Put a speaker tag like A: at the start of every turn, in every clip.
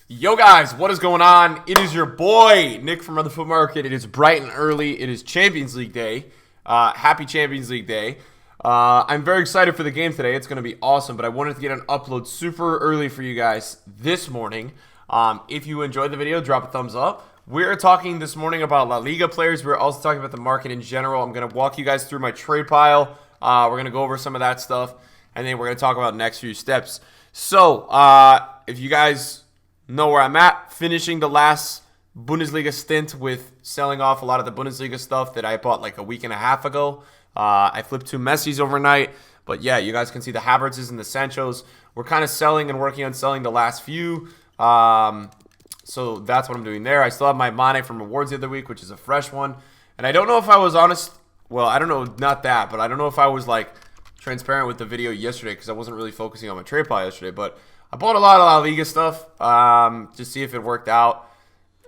A: Yo guys, what is going on? It is your boy, Nick from the Foot Market. It is bright and early. It is Champions League Day. Happy Champions League Day. I'm very excited for the game today. It's going to be awesome, but I wanted to get an upload super early for you guys this morning. If you enjoyed the video, drop a thumbs up. We're talking this morning about La Liga players. We're also talking about the market in general. I'm going to walk you guys through my trade pile. We're going to go over some of that stuff, and then we're going to talk about next few steps. So, if you guys know where I'm at, finishing the last Bundesliga stint with selling off a lot of the Bundesliga stuff that I bought like a week and a half ago. I flipped 2 Messis overnight, but yeah, you guys can see the Havertzes and the Sanchos. We're kind of selling and working on selling the last few. So that's what I'm doing there. I still have my Mane from rewards the other week, which is a fresh one. And I don't know if I was honest. Well, I don't know, not that, but I don't know if I was like transparent with the video yesterday because I wasn't really focusing on my trade pile yesterday, but I bought a lot of La Liga stuff to see if it worked out,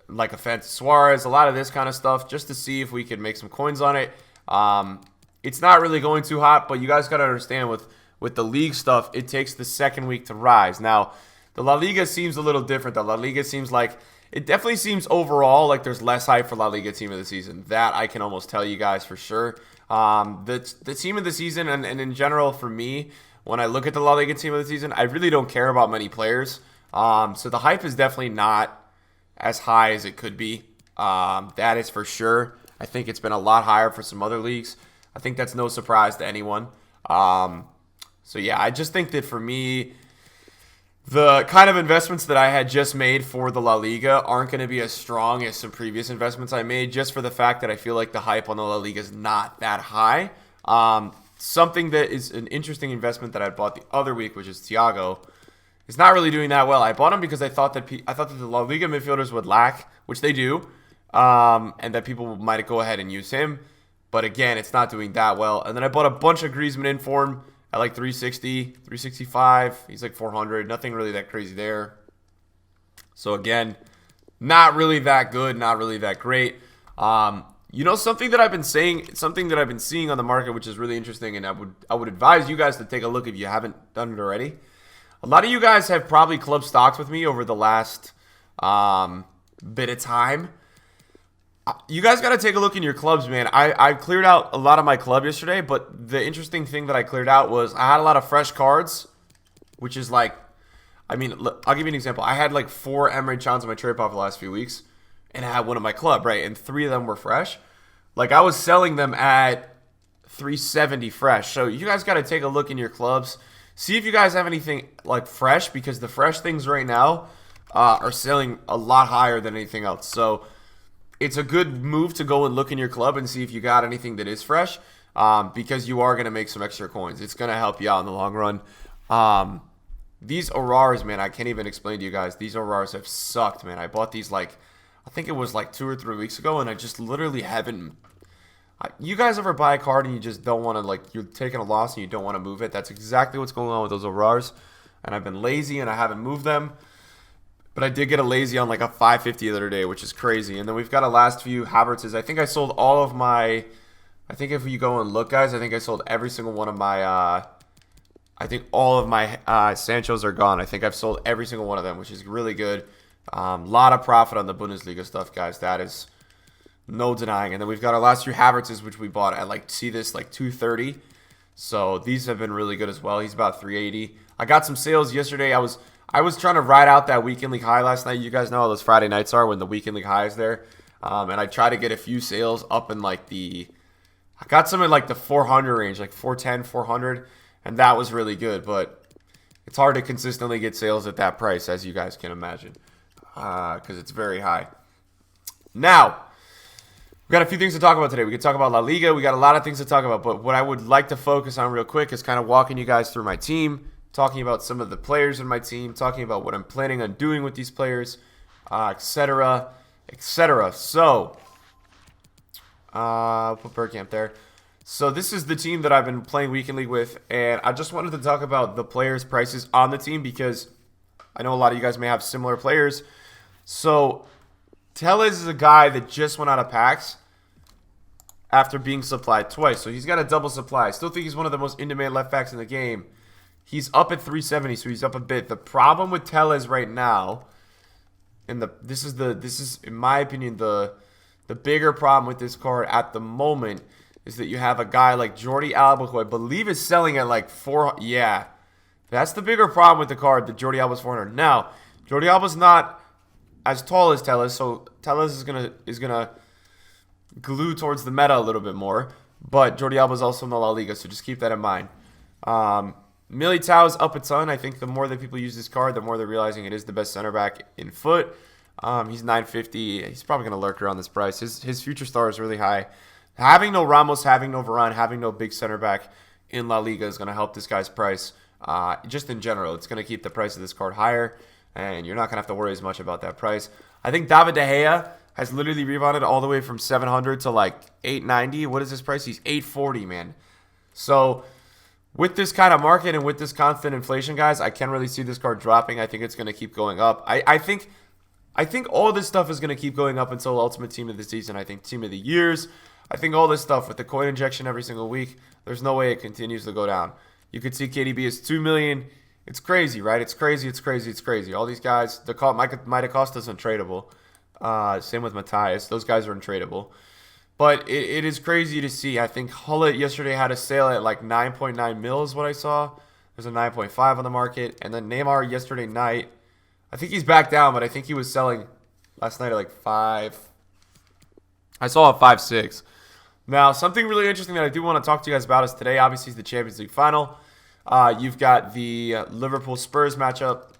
A: like a Fantasy Suarez, a lot of this kind of stuff, just to see if we could make some coins on it. It's not really going too hot, but you guys got to understand with the league stuff, it takes the second week to rise. Now, the La Liga seems a little different. The La Liga seems like, it definitely seems overall like there's less hype for La Liga team of the season. That I can almost tell you guys for sure. The team of the season and in general for me, when I look at the La Liga team of the season, I really don't care about many players. So the hype is definitely not as high as it could be. That is for sure. I think it's been a lot higher for some other leagues. I think that's no surprise to anyone. So yeah, I just think that for me, the kind of investments that I had just made for the La Liga aren't going to be as strong as some previous investments I made, just for the fact that I feel like the hype on the La Liga is not that high. Something that is an interesting investment that I bought the other week, which is Thiago, is not really doing that well. I bought him because I thought that the La Liga midfielders would lack, which they do, and that people might go ahead and use him. But again, it's not doing that well. And then I bought a bunch of Griezmann in for him at like 360, 365. He's like 400. Nothing really that crazy there. So again, not really that good, not really that great. You know, something that I've been saying, something that I've been seeing on the market, which is really interesting, and I would advise you guys to take a look if you haven't done it already. A lot of you guys have probably club stocks with me over the last bit of time. You guys got to take a look in your clubs, man. I cleared out a lot of my club yesterday, but the interesting thing that I cleared out was I had a lot of fresh cards, which is like, I mean, look, I'll give you an example. I had like 4 Emre Cans on my trade pile for the last few weeks, and I had one in my club, right? And 3 of them were fresh. Like, I was selling them at 370 fresh. So you guys got to take a look in your clubs. See if you guys have anything like fresh, because the fresh things right now are selling a lot higher than anything else. So it's a good move to go and look in your club and see if you got anything that is fresh, because you are going to make some extra coins. It's going to help you out in the long run. These Aurars, man, I can't even explain to you guys. These Aurars have sucked, man. I bought these like, I think it was like 2 or 3 weeks ago, and I just literally haven't. You guys ever buy a card and you just don't want to, like, you're taking a loss and you don't want to move it? That's exactly what's going on with those Aurars. And I've been lazy and I haven't moved them. But I did get a lazy on like a 550 the other day, which is crazy. And then we've got a last few Havertzes. I think I sold all of my, I think if you go and look, guys, I think I sold every single one of my, I think all of my Sanchos are gone. I think I've sold every single one of them, which is really good. Lot of profit on the Bundesliga stuff, guys. That is no denying. And then we've got our last few Havertzes, which we bought at like, see this, like 230. So these have been really good as well. He's about 380. I got some sales yesterday. I was trying to ride out that weekend league high last night. You guys know how those Friday nights are when the weekend league high is there. And I tried to get a few sales up in like I got some in like the 400 range, like 410, 400. And that was really good. But it's hard to consistently get sales at that price, as you guys can imagine, because it's very high. Now, we've got a few things to talk about today. We could talk about La Liga. We got a lot of things to talk about. But what I would like to focus on real quick is kind of walking you guys through my team, talking about some of the players in my team, talking about what I'm planning on doing with these players, etc., etc. So, put Bergkamp there. So this is the team that I've been playing Weekend League with, and I just wanted to talk about the players' prices on the team because I know a lot of you guys may have similar players. So Telles is a guy that just went out of packs after being supplied twice. So he's got a double supply. I still think he's one of the most in-demand left backs in the game. He's up at 370, so he's up a bit. The problem with Telles right now and this is in my opinion the bigger problem with this card at the moment is that you have a guy like Jordi Alba, who I believe is selling at like 4. Yeah, that's the bigger problem with the card. The Jordi Alba's 400. Now, Jordi Alba's not as tall as Telles, so Telles is gonna glue towards the meta a little bit more. But Jordi Alba's also in the La Liga, so just keep that in mind. Militao's up a ton. I think the more that people use this card, the more they're realizing it is the best center back in foot. He's 950. He's probably going to lurk around this price. His future star is really high. Having no Ramos, having no Varane, having no big center back in La Liga is going to help this guy's price. Just in general, it's going to keep the price of this card higher, and you're not going to have to worry as much about that price. I think David De Gea has literally rebounded all the way from 700 to like 890. What is his price? He's 840, man. So with this kind of market and with this constant inflation, guys, I can't really see this card dropping. I think it's going to keep going up. I think all this stuff is going to keep going up until Ultimate Team of the Season. I think Team of the Years. I think all this stuff with the coin injection every single week, there's no way it continues to go down. You could see KDB is 2 million. It's crazy, right? It's crazy. It's crazy. It's crazy. All these guys, the might have cost us untradeable. Same with Matthias. Those guys are untradeable. But it is crazy to see. I think Hullet yesterday had a sale at like 9.9 mil is what I saw. There's a 9.5 on the market. And then Neymar yesterday night, I think he's back down, but I think he was selling last night at like 5. I saw a 5.6. Now, something really interesting that I do want to talk to you guys about is today, obviously, is the Champions League final. You've got the Liverpool-Spurs matchup.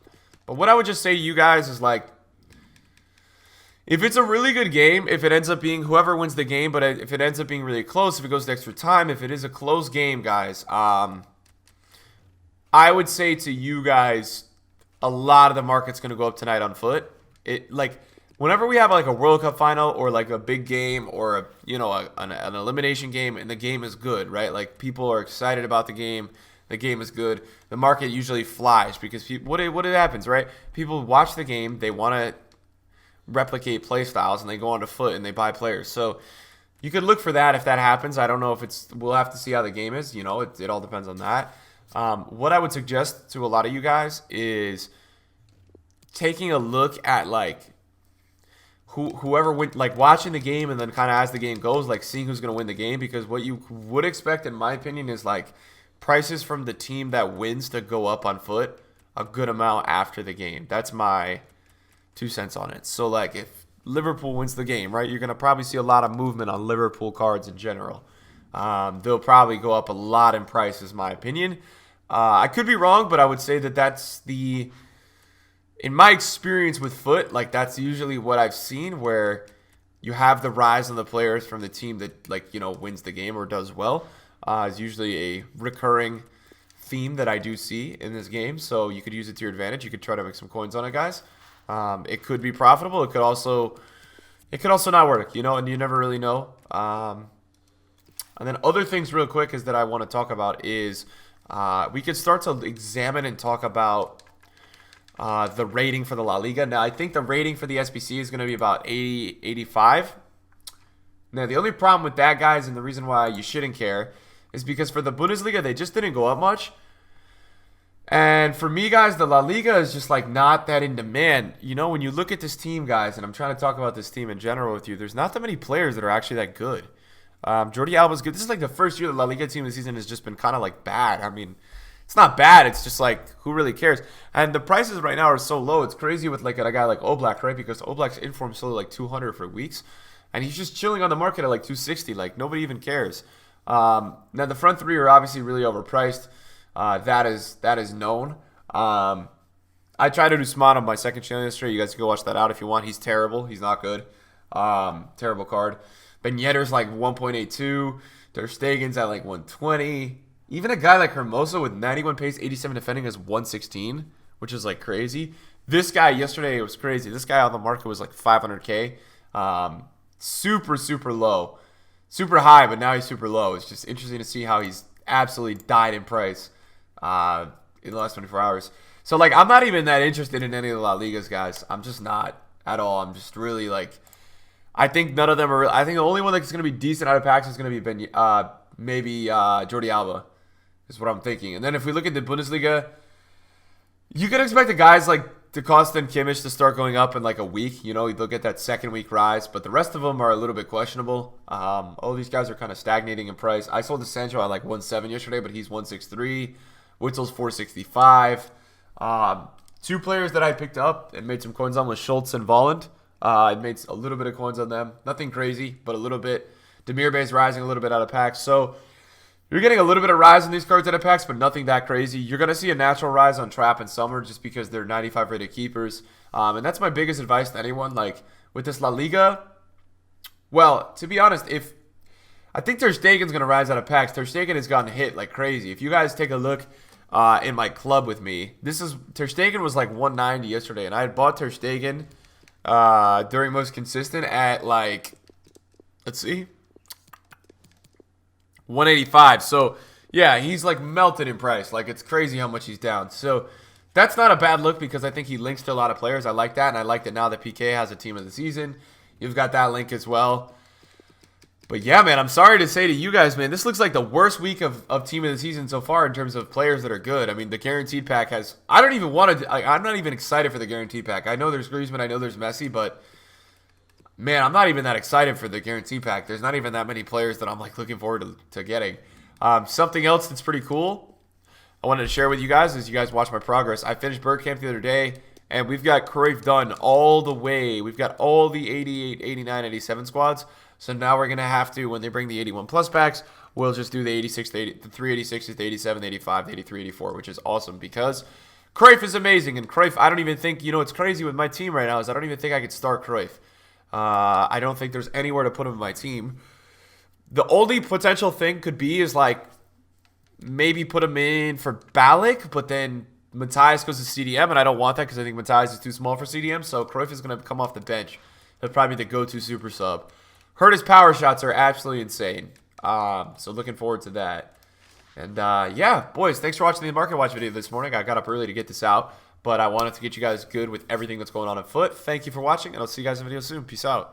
A: But what I would just say to you guys is, like, if it's a really good game, if it ends up being whoever wins the game, but if it ends up being really close, if it goes to extra time, if it is a close game, guys, I would say to you guys, a lot of the market's going to go up tonight on foot. Whenever we have like a World Cup final or like a big game or an elimination game and the game is good, right? Like people are excited about the game is good. The market usually flies because what happens, right? People watch the game, they want to replicate play styles, and they go onto foot and they buy players. So you could look for that if that happens. I don't know if we'll have to see how the game is. It all depends on that. What I would suggest to a lot of you guys is taking a look at like whoever went, like watching the game and then kind of as the game goes, like seeing who's going to win the game, because what you would expect, in my opinion, is like prices from the team that wins to go up on foot a good amount after the game. That's my 2 cents on it. So like if Liverpool wins the game, right, you're going to probably see a lot of movement on Liverpool cards in general. They'll probably go up a lot in price, is my opinion. I could be wrong, but I would say that that's in my experience with foot, like that's usually what I've seen, where you have the rise on the players from the team that wins the game or does well. Is usually a recurring theme that I do see in this game. So you could use it to your advantage. You could try to make some coins on it, guys. It could be profitable. It could also not work, and you never really know. And then other things real quick is that I want to talk about is we could start to examine and talk about the rating for the La Liga. Now, I think the rating for the SBC is going to be about 80, 85. Now, the only problem with that, guys, and the reason why you shouldn't care, is because for the Bundesliga, they just didn't go up much. And for me, guys, the La Liga is just like not that in demand. When you look at this team, guys, and I'm trying to talk about this team in general with you, there's not that many players that are actually that good. Jordi Alba's good. This is like the first year the La Liga team this season has just been kind of like bad. I mean, it's not bad. It's just like, who really cares? And the prices right now are so low. It's crazy with like a guy like Oblak, right? Because Oblak's inform is still like 200 for weeks. And he's just chilling on the market at like 260. Like, nobody even cares. Now, the front three are obviously really overpriced. That is known. I tried to do Smart on my second channel yesterday. You guys can go watch that out if you want. He's terrible. He's not good. Terrible card. Ben Yedder's like 1.82. Ter Stegen's at like 120. Even a guy like Hermoso with 91 pace, 87 defending is 116, which is like crazy. This guy yesterday, it was crazy. This guy on the market was like 500K. Super, super low. Super high, but now he's super low. It's just interesting to see how he's absolutely died in price in the last 24 hours. So, like, I'm not even that interested in any of the La Ligas, guys. I'm just not at all. I'm just really, like, I think none of them are. I think the only one that's going to be decent out of packs is going to be maybe Jordi Alba. Is what I'm thinking. And then if we look at the Bundesliga, you can expect the guys like DeCosta and Kimmich to start going up in like a week. You know, they'll get that second week rise, but the rest of them are a little bit questionable. All these guys are kind of stagnating in price. I sold the Sancho at like 1.7 yesterday, but he's 1.63. Witzel's 4.65. Two players that I picked up and made some coins on was Schultz and Volland. I made a little bit of coins on them. Nothing crazy, but a little bit. Demirbay's rising a little bit out of packs. So you're getting a little bit of rise in these cards out of packs, but nothing that crazy. You're going to see a natural rise on Trap and Summer just because they're 95 rated keepers. And that's my biggest advice to anyone. Like with this La Liga, well, to be honest, I think Ter Stegen's going to rise out of packs. Ter Stegen has gotten hit like crazy. If you guys take a look in my club with me, Ter Stegen was like 190 yesterday, and I had bought Ter Stegen during most consistent at like, let's see, 185. So yeah, he's like melted in price. Like it's crazy how much he's down. So that's not a bad look because I think he links to a lot of players. I like that, and I like that now that PK has a team of the season. You've got that link as well. But yeah, man, I'm sorry to say to you guys, man, this looks like the worst week of team of the season so far in terms of players that are good. I mean, the guaranteed pack has, I don't even want to, I'm not even excited for the guaranteed pack. I know there's Griezmann, I know there's Messi, but man, I'm not even that excited for the guaranteed pack. There's not even that many players that I'm like looking forward to getting. Something else that's pretty cool I wanted to share with you guys as you guys watch my progress. I finished Bergkamp the other day, and we've got Cruyff done all the way. We've got all the 88, 89, 87 squads. So now we're going to have to, when they bring the 81 plus packs, we'll just do the 86, the 386, the 87, the 85, the 83, 84, which is awesome because Cruyff is amazing. And Cruyff, I don't even think, you know, what's crazy with my team right now is I don't even think I could start Cruyff. I don't think there's anywhere to put him in my team. The only potential thing could be is like maybe put him in for Ballack, but then Matthias goes to CDM, and I don't want that because I think Matthias is too small for CDM. So Cruyff is going to come off the bench. He'll probably be the go-to super sub. Heard his power shots are absolutely insane. So looking forward to that. And yeah, boys, thanks for watching the Market Watch video this morning. I got up early to get this out, but I wanted to get you guys good with everything that's going on afoot. Thank you for watching, and I'll see you guys in the video soon. Peace out.